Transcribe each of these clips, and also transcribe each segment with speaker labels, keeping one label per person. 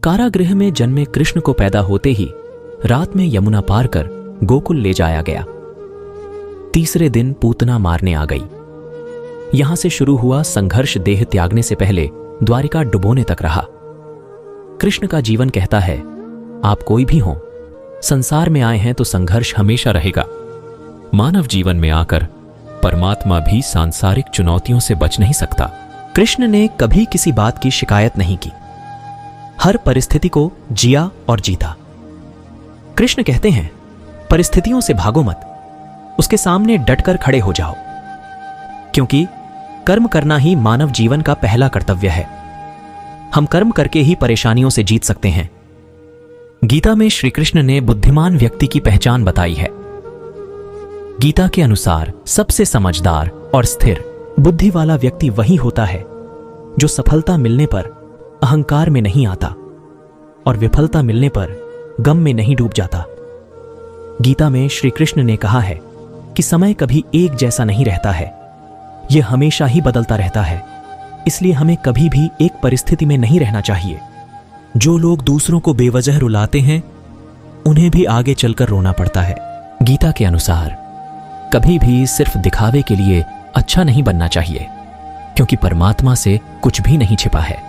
Speaker 1: कारागृह में जन्मे कृष्ण को पैदा होते ही रात में यमुना पार कर गोकुल ले जाया गया। तीसरे दिन पूतना मारने आ गई। यहां से शुरू हुआ संघर्ष देह त्यागने से पहले द्वारिका डुबोने तक रहा। कृष्ण का जीवन कहता है, आप कोई भी हो, संसार में आए हैं तो संघर्ष हमेशा रहेगा। मानव जीवन में आकर परमात्मा भी सांसारिक चुनौतियों से बच नहीं सकता। कृष्ण ने कभी किसी बात की शिकायत नहीं की, हर परिस्थिति को जिया और जीता। कृष्ण कहते हैं, परिस्थितियों से भागो मत, उसके सामने डटकर खड़े हो जाओ, क्योंकि कर्म करना ही मानव जीवन का पहला कर्तव्य है। हम कर्म करके ही परेशानियों से जीत सकते हैं। गीता में श्री कृष्ण ने बुद्धिमान व्यक्ति की पहचान बताई है। गीता के अनुसार सबसे समझदार और स्थिर बुद्धि वाला व्यक्ति वही होता है जो सफलता मिलने पर अहंकार में नहीं आता और विफलता मिलने पर गम में नहीं डूब जाता। गीता में श्री कृष्ण ने कहा है कि समय कभी एक जैसा नहीं रहता है, यह हमेशा ही बदलता रहता है। इसलिए हमें कभी भी एक परिस्थिति में नहीं रहना चाहिए। जो लोग दूसरों को बेवजह रुलाते हैं, उन्हें भी आगे चलकर रोना पड़ता है। गीता के अनुसार कभी भी सिर्फ दिखावे के लिए अच्छा नहीं बनना चाहिए, क्योंकि परमात्मा से कुछ भी नहीं छिपा है।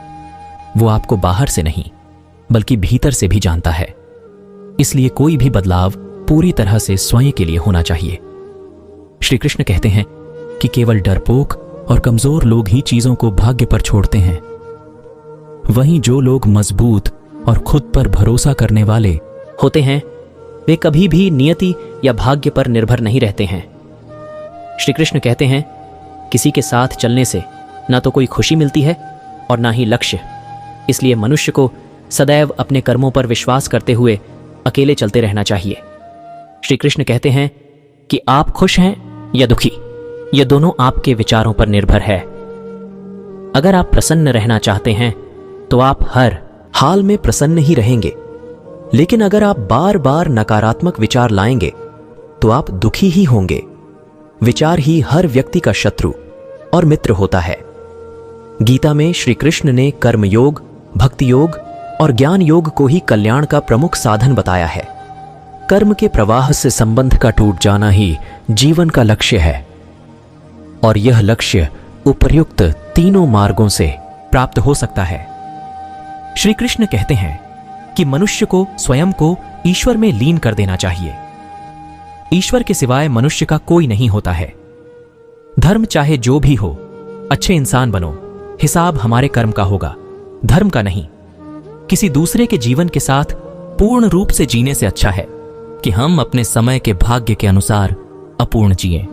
Speaker 1: वो आपको बाहर से नहीं बल्कि भीतर से भी जानता है। इसलिए कोई भी बदलाव पूरी तरह से स्वयं के लिए होना चाहिए। श्री कृष्ण कहते हैं कि केवल डरपोक और कमजोर लोग ही चीजों को भाग्य पर छोड़ते हैं। वहीं जो लोग मजबूत और खुद पर भरोसा करने वाले होते हैं, वे कभी भी नियति या भाग्य पर निर्भर नहीं रहते हैं। श्री कृष्ण कहते हैं, किसी के साथ चलने से ना तो कोई खुशी मिलती है और ना ही लक्ष्य। इसलिए मनुष्य को सदैव अपने कर्मों पर विश्वास करते हुए अकेले चलते रहना चाहिए। श्री कृष्ण कहते हैं कि आप खुश हैं या दुखी, यह दोनों आपके विचारों पर निर्भर है। अगर आप प्रसन्न रहना चाहते हैं तो आप हर हाल में प्रसन्न ही रहेंगे, लेकिन अगर आप बार बार नकारात्मक विचार लाएंगे तो आप दुखी ही होंगे। विचार ही हर व्यक्ति का शत्रु और मित्र होता है। गीता में श्री कृष्ण ने कर्म योग, भक्ति योग और ज्ञान योग को ही कल्याण का प्रमुख साधन बताया है। कर्म के प्रवाह से संबंध का टूट जाना ही जीवन का लक्ष्य है, और यह लक्ष्य उपर्युक्त तीनों मार्गों से प्राप्त हो सकता है। श्री कृष्ण कहते हैं कि मनुष्य को स्वयं को ईश्वर में लीन कर देना चाहिए। ईश्वर के सिवाय मनुष्य का कोई नहीं होता है। धर्म चाहे जो भी हो, अच्छे इंसान बनो, हिसाब हमारे कर्म का होगा, धर्म का नहीं। किसी दूसरे के जीवन के साथ पूर्ण रूप से जीने से अच्छा है कि हम अपने समय के भाग्य के अनुसार अपूर्ण जिएं।